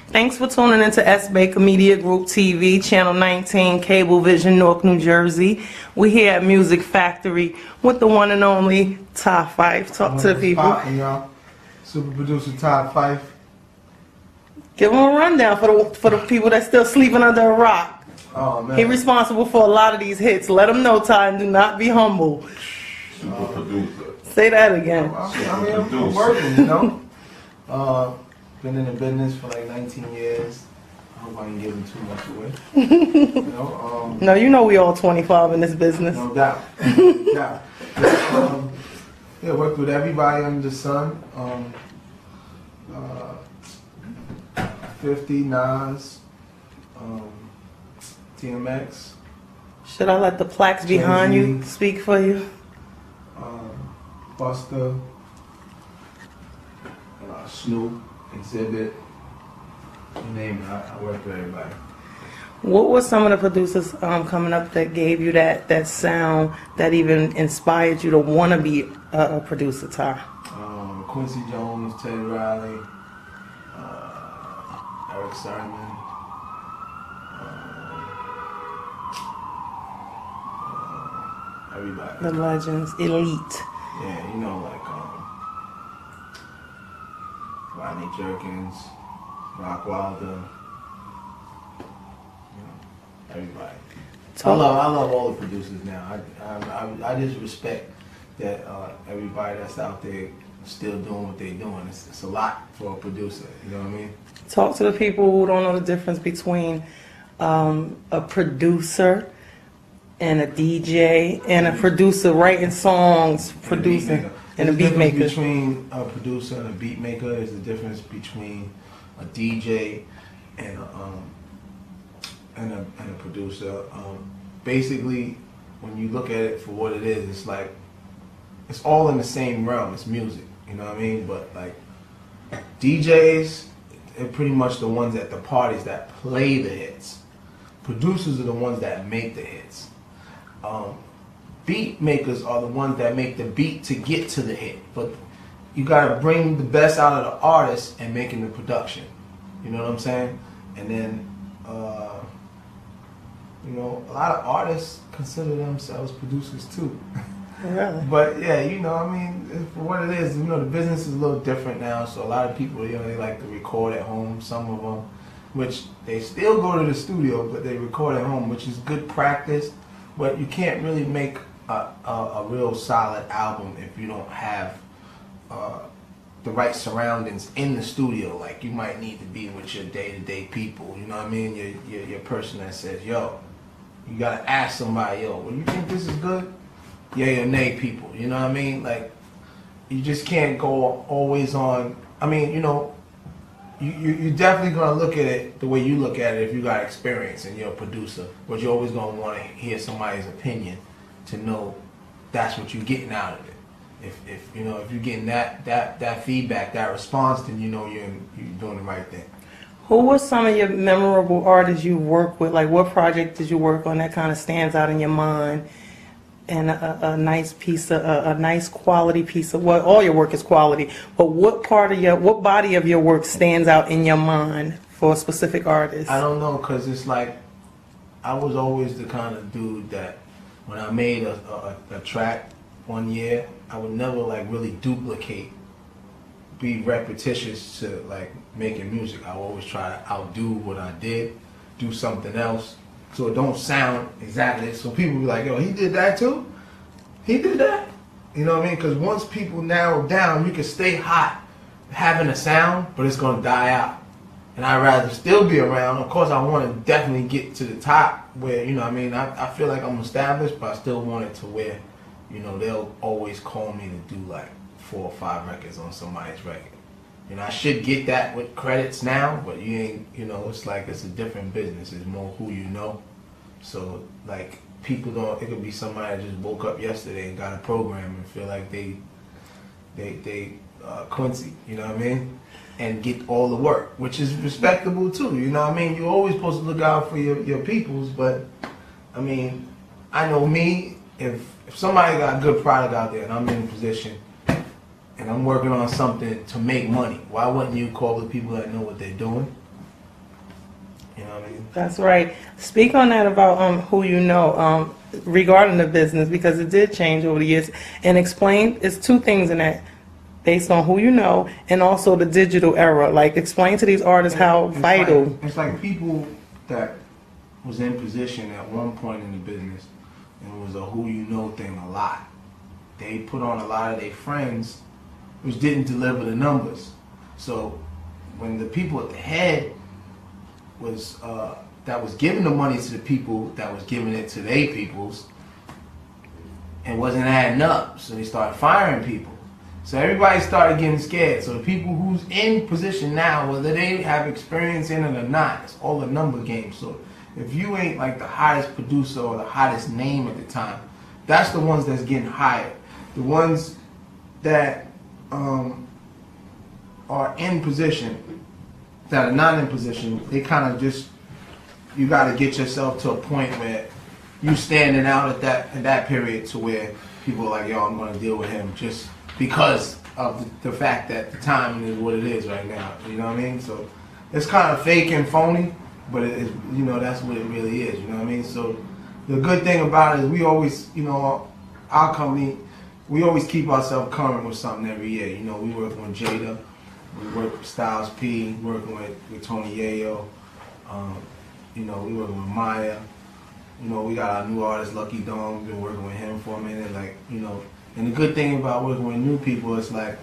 Thanks for tuning into S. Baker Media Group TV, Channel 19, Cable Vision, Newark, New Jersey. We're here at Music Factory with the one and only Ty Fife. Talk to the people. Poppin', y'all. Super producer Ty Fife. Give them a rundown for the people that's still sleeping under a rock. Oh, man. He's responsible for a lot of these hits. Let them know, Ty, and do not be humble. Super producer. Say that again. I'm working, you know. Been in the business for like 19 years. I hope I ain't giving too much away. No, you know we all 25 in this business. No doubt. No doubt. Yeah, worked with everybody under the sun. 50, Nas, TMX. Should I let the plaques behind you speak for you? Buster, Snoop, Exhibit, you name it, I work with everybody. What were some of the producers coming up that gave you that sound that even inspired you to want to be a producer, Ty? Quincy Jones, Teddy Riley, Eric Sermon, everybody. The legends, elite. Yeah, you know, like Rodney Jerkins, Rock Wilder, you know, everybody. I love all the producers now. I just respect that everybody that's out there still doing what they're doing. It's a lot for a producer, you know what I mean? Talk to the people who don't know the difference between a producer and a DJ and a producer writing songs, producing, and a beat maker. The difference between a producer and a beat maker is the difference between a DJ and a producer. Basically, when you look at it for what it is, it's like it's all in the same realm. It's music, you know what I mean? But like DJs, they're pretty much the ones at the parties that play the hits. Producers are the ones that make the hits. Beat makers are the ones that make the beat to get to the hit. But you gotta bring the best out of the artist and making the production. You know what I'm saying? And then, you know, a lot of artists consider themselves producers too. Really? But yeah, you know, I mean, for what it is, you know, the business is a little different now. So a lot of people, you know, they like to record at home. Some of them, which they still go to the studio, but they record at home, which is good practice. But you can't really make a real solid album if you don't have the right surroundings in the studio. Like you might need to be with your day-to-day people. You know what I mean? Your person that says, "Yo," you gotta ask somebody, "Yo, well, you think this is good?" Yay or nay people. You know what I mean? Like you just can't go always on. I mean, you know, you're definitely gonna look at it the way you look at it if you got experience and you're a producer, but you're always gonna want to hear somebody's opinion to know that's what you're getting out of it. If you know, if you're getting that feedback, that response, then you know you're doing the right thing. Who were some of your memorable artists you worked with? Like what project did you work on that kind of stands out in your mind? And a nice piece of a nice quality piece of what, all your work is quality, but what body of your work stands out in your mind for a specific artist? I don't know, cause it's like I was always the kind of dude that when I made a track one year, I would never like really duplicate, be repetitious to like making music. I would always try to outdo what I did, do something else. So it don't sound exactly, so people be like, "Yo, he did that too? He did that?" You know what I mean? Because once people narrow down, you can stay hot having a sound, but it's going to die out. And I'd rather still be around. Of course, I want to definitely get to the top where, you know what I mean, I feel like I'm established, but I still want it to where, you know, they'll always call me to do like 4 or 5 records on somebody's record. You know, I should get that with credits now, but you ain't, you know, it's like it's a different business. It's more who you know. So, like, people don't, it could be somebody that just woke up yesterday and got a program and feel like they Quincy, you know what I mean? And get all the work, which is respectable too, you know what I mean? You're always supposed to look out for your peoples, but, I mean, I know me, if somebody got a good product out there and I'm in a position and I'm working on something to make money, why wouldn't you call the people that know what they're doing You know what I mean? That's right. Speak on that about who you know regarding the business, because it did change over the years. And explain, it's two things in that, based on who you know and also the digital era. Like, explain to these artists how It's vital. Like, it's like people that was in position at one point in the business, and it was a who you know thing a lot. They put on a lot of their friends, which didn't deliver the numbers. So when the people at the head was that was giving the money to the people that was giving it to their peoples, and wasn't adding up, so they started firing people. So everybody started getting scared. So the people who's in position now, whether they have experience in it or not, it's all a number game. So if you ain't like the hottest producer or the hottest name at the time, that's the ones that's getting hired. The ones that are in position, that are not in position, they kind of just, you got to get yourself to a point where you standing out at that period to where people are like, yo, I'm going to deal with him just because of the fact that the timing is what it is right now. You know what I mean? So it's kind of fake and phony, but it is, you know, that's what it really is. You know what I mean? So the good thing about it is we always, you know, our company, we always keep ourselves current with something every year. You know, we working with Jada, we work with Styles P, working with Tony Yayo, you know, we working with Maya. You know, we got our new artist, Lucky Dawn. We've been working with him for a minute. Like, you know, and the good thing about working with new people is like,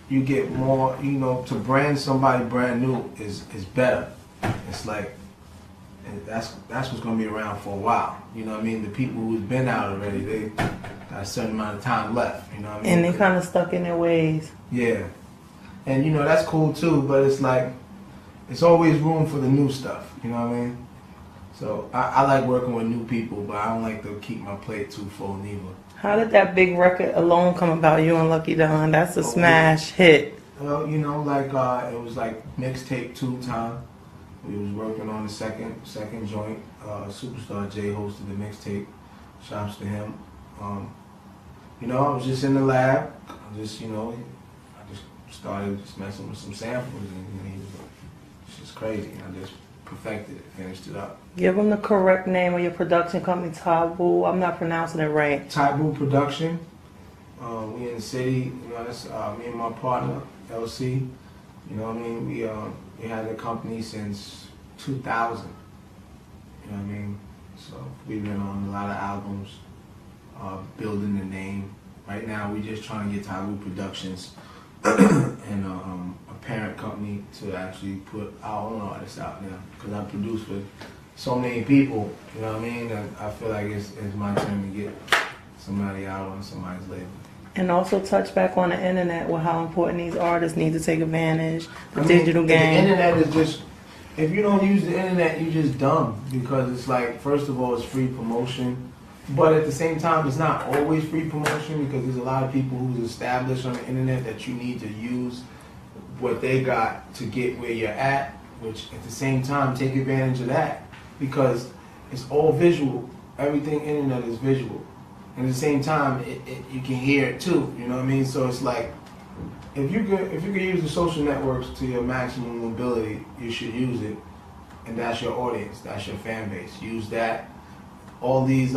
you get more, you know, to brand somebody brand new is better. It's like, and that's what's going to be around for a while. You know what I mean? The people who's been out already, they got a certain amount of time left. You know what I mean? And they kind of stuck in their ways. Yeah. And, you know, that's cool too, but it's like, it's always room for the new stuff. You know what I mean? So I like working with new people, but I don't like to keep my plate too full neither. How did that big record Alone come about, you and Lucky Dawn? That's a smash hit. Well, you know, like it was like mixtape 2 time. We was working on the second joint. Superstar J hosted the mixtape. Shouts to him. You know, I was just in the lab. I just started just messing with some samples, and he was like, it's just crazy. And I just perfected it, finished it up. Give them the correct name of your production company, Tabu. I'm not pronouncing it right. Tabu Production. We in the city. You know, that's me and my partner, LC. You know what I mean? We had the company since 2000. You know what I mean? So we've been on a lot of albums, building the name. Right now, we're just trying to get Tabu Productions and a parent company to actually put our own artists out now. Because I produce with so many people, you know what I mean? That I feel like it's my turn to get somebody out on somebody's label. And also touch back on the internet with how important these artists need to take advantage of the digital game. The internet is just, if you don't use the internet, you're just dumb. Because it's like, first of all, it's free promotion. But at the same time, it's not always free promotion, because there's a lot of people who's established on the internet that you need to use what they got to get where you're at, which at the same time, take advantage of that, because it's all visual. Everything internet is visual. And at the same time, you can hear it too, you know what I mean? So it's like, if you can use the social networks to your maximum ability, you should use it. And that's your audience, that's your fan base. Use that. All these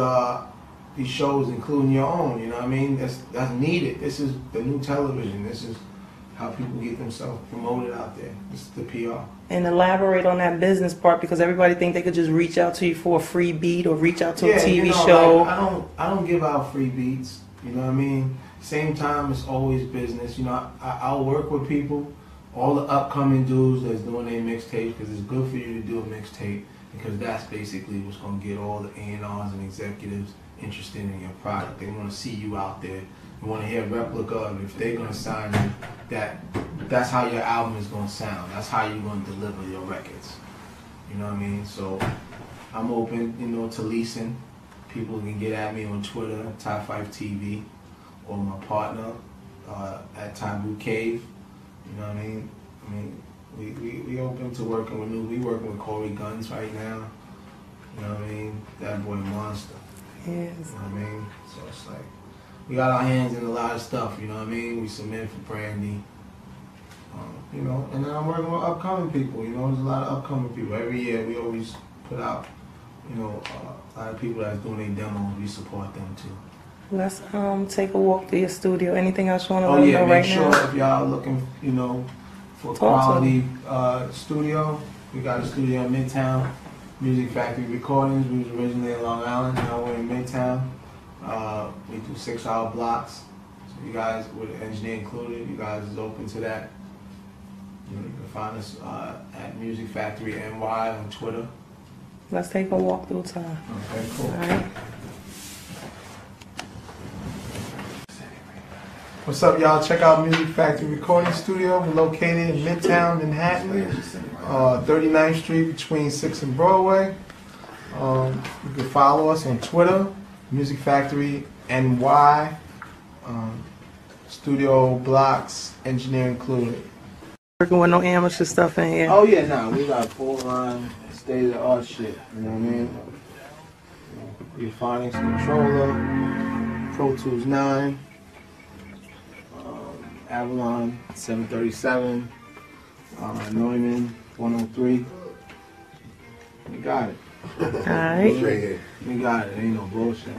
shows, including your own, you know what I mean? That's needed. This is the new television. This is how people get themselves promoted out there. This is the PR. And elaborate on that business part, because everybody think they could just reach out to you for a free beat or reach out to a TV show. Like, I don't give out free beats. You know what I mean? Same time, it's always business. You know, I'll work with people, all the upcoming dudes that's doing their mixtape, because it's good for you to do a mixtape, because that's basically what's going to get all the A&Rs and executives interested in your product. They want to see you out there. They want to hear a replica of, if they're going to sign you, that's how your album is going to sound. That's how you're going to deliver your records. You know what I mean? So I'm open, you know, to leasing. People can get at me on Twitter, Top 5 TV, or my partner at Tabu Cave. You know what I mean? We open to working with new. We working with Corey Guns right now. You know what I mean? That boy monster. Yes. You know what I mean? So it's like, we got our hands in a lot of stuff, you know what I mean? We submitted for Brandy. You know, and then I'm working with upcoming people. You know, there's a lot of upcoming people. Every year we always put out, you know, a lot of people that's doing their demos. We support them too. Let's take a walk through your studio. Anything else you want to Oh let them yeah, know make right sure now? if y'all looking, you know, for Talk to quality studio, we got a studio in Midtown, Music Factory Recordings. We was originally in Long Island, now we're in Midtown. We do 6-hour blocks. So you guys, with the engineer included, you guys is open to that. You can find us at Music Factory NY on Twitter. Let's take a walk through time. Okay, cool. All right. What's up, y'all? Check out Music Factory Recording Studio. We're located in Midtown Manhattan, 39th Street between 6th and Broadway. You can follow us on Twitter, Music Factory NY, studio blocks, engineer included. Working with no amateur stuff in here. Oh yeah, nah, we got full line, state of the art shit. You know what I mean? Your Phonics controller, Pro Tools 9. Avalon 737, Neumann 103. We got it. All right. We got it. Ain't no bullshit.